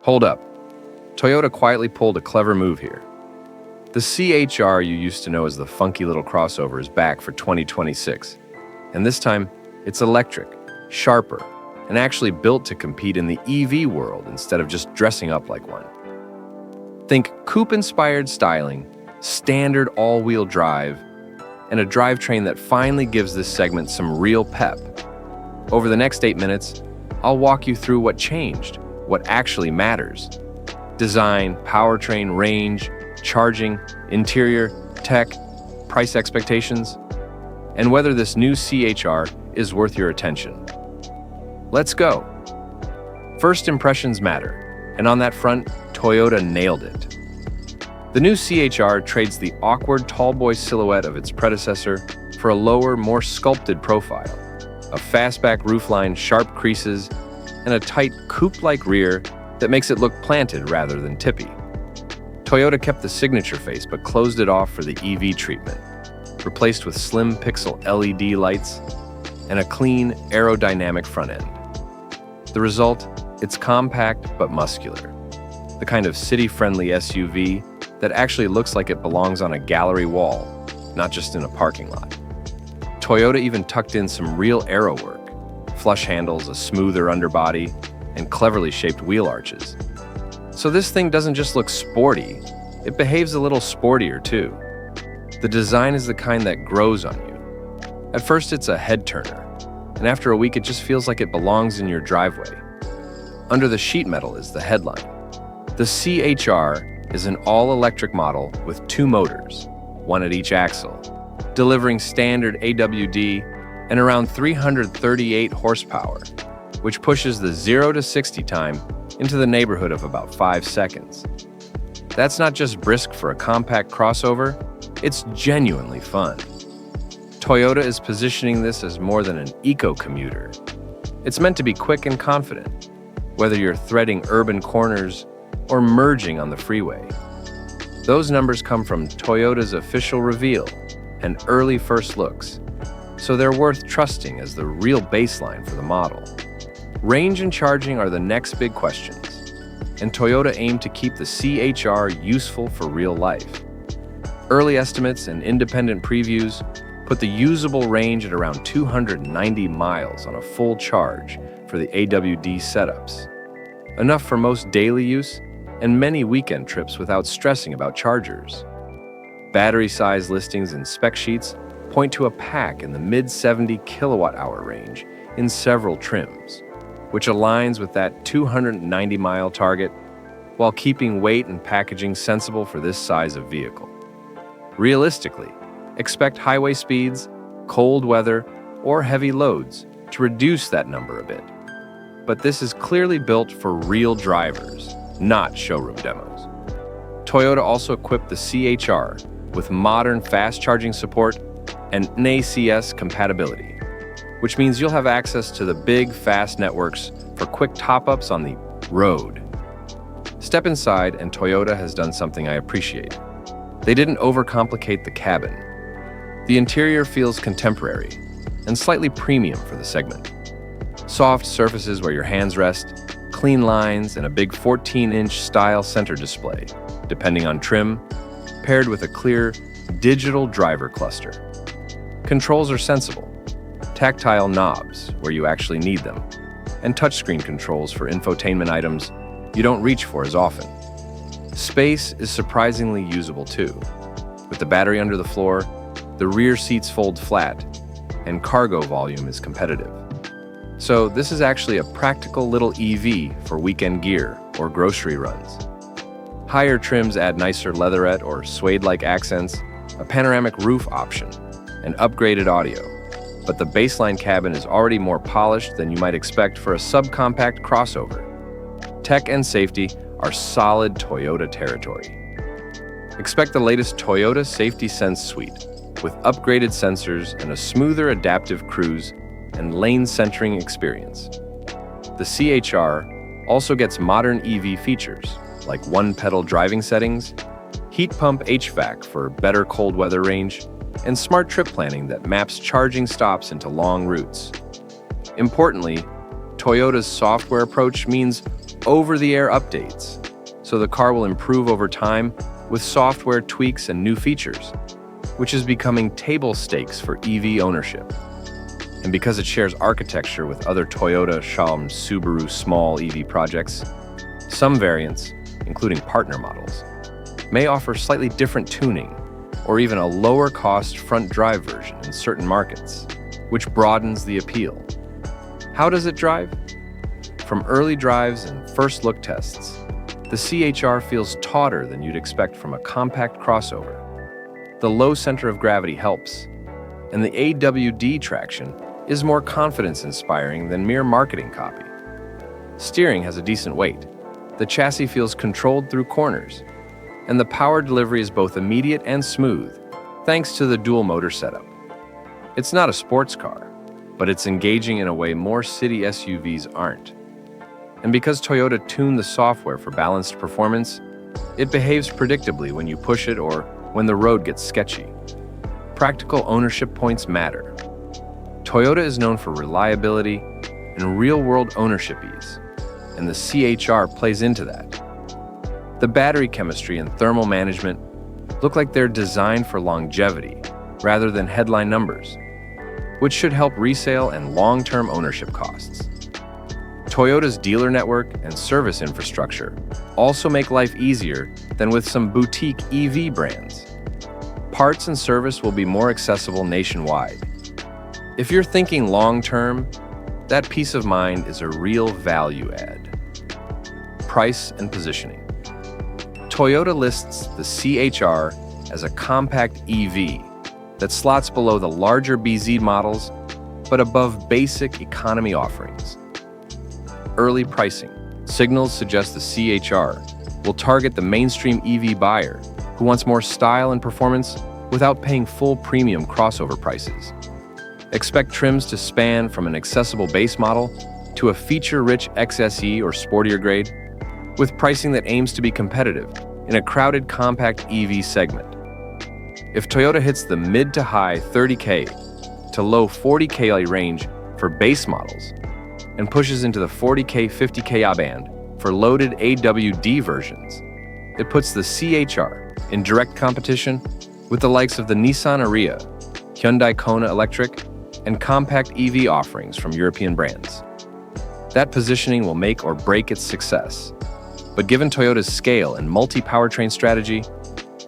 Hold up. Toyota quietly pulled a clever move here. The CHR you used to know as the funky little crossover is back for 2026. And this time, it's electric, sharper, and actually built to compete in the EV world instead of just dressing up like one. Think coupe-inspired styling, standard all-wheel drive, and a drivetrain that finally gives this segment some real pep. Over the next 8 minutes, I'll walk you through what changed, what actually matters. Design, powertrain, range, charging, interior, tech, price expectations, and whether this new CHR is worth your attention. Let's go. First impressions matter, and on that front, Toyota nailed it. The new CHR trades the awkward tallboy silhouette of its predecessor for a lower, more sculpted profile, a fastback roofline, sharp creases, and a tight coupe-like rear that makes it look planted rather than tippy. Toyota kept the signature face but closed it off for the EV treatment, replaced with slim pixel LED lights and a clean, aerodynamic front end. The result? It's compact but muscular, the kind of city-friendly SUV that actually looks like it belongs on a gallery wall, not just in a parking lot. Toyota even tucked in some real aero work, flush handles, a smoother underbody, and cleverly shaped wheel arches. So this thing doesn't just look sporty, it behaves a little sportier too. The design is the kind that grows on you. At first it's a head-turner, and after a week it just feels like it belongs in your driveway. Under the sheet metal is the headline. The CHR is an all-electric model with 2 motors, one at each axle, delivering standard AWD and around 338 horsepower, which pushes the 0 to 60 time into the neighborhood of about 5 seconds. That's not just brisk for a compact crossover, it's genuinely fun. Toyota is positioning this as more than an eco-commuter. It's meant to be quick and confident, whether you're threading urban corners or merging on the freeway. Those numbers come from Toyota's official reveal and early first looks, so they're worth trusting as the real baseline for the model. Range and charging are the next big questions, and Toyota aimed to keep the CHR useful for real life. Early estimates and independent previews put the usable range at around 290 miles on a full charge for the AWD setups, enough for most daily use and many weekend trips without stressing about chargers. Battery size listings and spec sheets point to a pack in the mid-70 kilowatt-hour range in several trims, which aligns with that 290-mile target while keeping weight and packaging sensible for this size of vehicle. Realistically, expect highway speeds, cold weather, or heavy loads to reduce that number a bit. But this is clearly built for real drivers, not showroom demos. Toyota also equipped the CHR with modern fast charging support and NACS compatibility, which means you'll have access to the big, fast networks for quick top-ups on the road. Step inside, and Toyota has done something I appreciate. They didn't overcomplicate the cabin. The interior feels contemporary and slightly premium for the segment. Soft surfaces where your hands rest, clean lines, and a big 14-inch style center display, depending on trim, paired with a clear digital driver cluster. Controls are sensible. Tactile knobs where you actually need them, and touchscreen controls for infotainment items you don't reach for as often. Space is surprisingly usable too. With the battery under the floor, the rear seats fold flat, and cargo volume is competitive. So this is actually a practical little EV for weekend gear or grocery runs. Higher trims add nicer leatherette or suede-like accents, a panoramic roof option, and upgraded audio. But the baseline cabin is already more polished than you might expect for a subcompact crossover. Tech and safety are solid Toyota territory. Expect the latest Toyota Safety Sense suite, with upgraded sensors and a smoother adaptive cruise and lane centering experience. The CHR also gets modern EV features, like one-pedal driving settings, heat pump HVAC for better cold weather range, and smart trip planning that maps charging stops into long routes. Importantly, Toyota's software approach means over-the-air updates, so the car will improve over time with software tweaks and new features, which is becoming table stakes for EV ownership. And because it shares architecture with other Toyota, Xiaomi, Subaru small EV projects, some variants, including partner models, may offer slightly different tuning or even a lower-cost front-drive version in certain markets, which broadens the appeal. How does it drive? From early drives and first-look tests, the CHR feels tauter than you'd expect from a compact crossover. The low center of gravity helps, and the AWD traction is more confidence-inspiring than mere marketing copy. Steering has a decent weight. The chassis feels controlled through corners, and the power delivery is both immediate and smooth, thanks to the dual-motor setup. It's not a sports car, but it's engaging in a way more city SUVs aren't. And because Toyota tuned the software for balanced performance, it behaves predictably when you push it or when the road gets sketchy. Practical ownership points matter. Toyota is known for reliability and real-world ownership ease, and the CHR plays into that. The battery chemistry and thermal management look like they're designed for longevity rather than headline numbers, which should help resale and long-term ownership costs. Toyota's dealer network and service infrastructure also make life easier than with some boutique EV brands. Parts and service will be more accessible nationwide. If you're thinking long-term, that peace of mind is a real value add. Price and positioning. Toyota lists the CHR as a compact EV that slots below the larger BZ models, but above basic economy offerings. Early pricing. Signals suggest the CHR will target the mainstream EV buyer who wants more style and performance without paying full premium crossover prices. Expect trims to span from an accessible base model to a feature-rich XSE or sportier grade, with pricing that aims to be competitive in a crowded compact EV segment. If Toyota hits the mid to high 30K to low 40K range for base models and pushes into the 40K, 50K band for loaded AWD versions, it puts the CHR in direct competition with the likes of the Nissan Ariya, Hyundai Kona Electric, and compact EV offerings from European brands. That positioning will make or break its success. But given Toyota's scale and multi-powertrain strategy,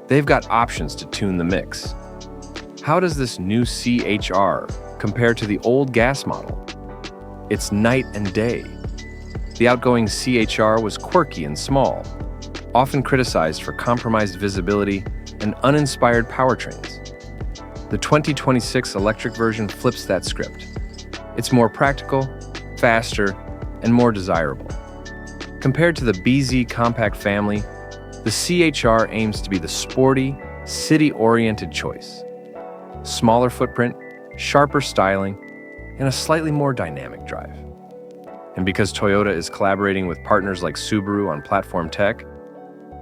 they've got options to tune the mix. How does this new CHR compare to the old gas model? It's night and day. The outgoing CHR was quirky and small, often criticized for compromised visibility and uninspired powertrains. The 2026 electric version flips that script. It's more practical, faster, and more desirable. Compared to the BZ compact family, the CHR aims to be the sporty, city-oriented choice. Smaller footprint, sharper styling, and a slightly more dynamic drive. And because Toyota is collaborating with partners like Subaru on platform tech,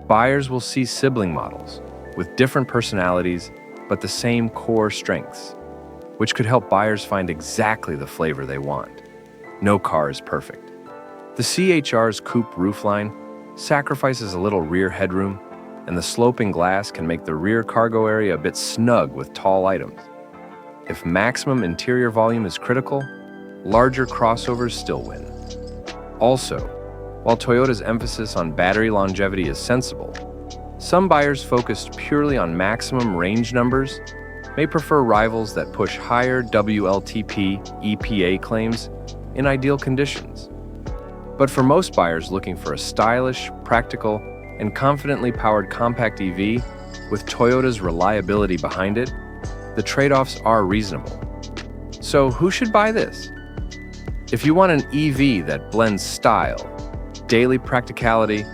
buyers will see sibling models with different personalities but the same core strengths, which could help buyers find exactly the flavor they want. No car is perfect. The CHR's coupe roofline sacrifices a little rear headroom, and the sloping glass can make the rear cargo area a bit snug with tall items. If maximum interior volume is critical, larger crossovers still win. Also, while Toyota's emphasis on battery longevity is sensible, some buyers focused purely on maximum range numbers may prefer rivals that push higher WLTP EPA claims in ideal conditions. But for most buyers looking for a stylish, practical, and confidently powered compact EV with Toyota's reliability behind it, the trade-offs are reasonable. So who should buy this? If you want an EV that blends style, daily practicality,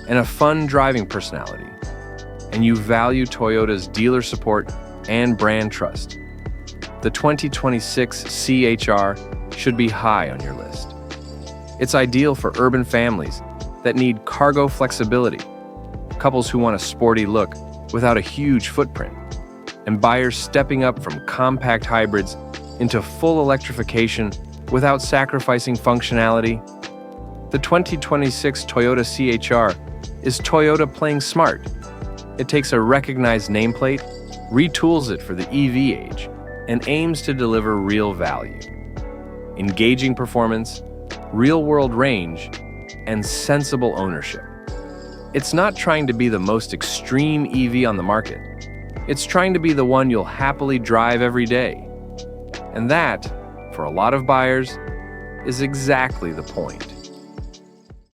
and a fun driving personality, and you value Toyota's dealer support and brand trust, the 2026 CHR should be high on your list. It's ideal for urban families that need cargo flexibility, couples who want a sporty look without a huge footprint, and buyers stepping up from compact hybrids into full electrification without sacrificing functionality. The 2026 Toyota CHR is Toyota playing smart. It takes a recognized nameplate, retools it for the EV age, and aims to deliver real value. Engaging performance, real-world range, and sensible ownership. It's not trying to be the most extreme EV on the market. It's trying to be the one you'll happily drive every day. And that, for a lot of buyers, is exactly the point.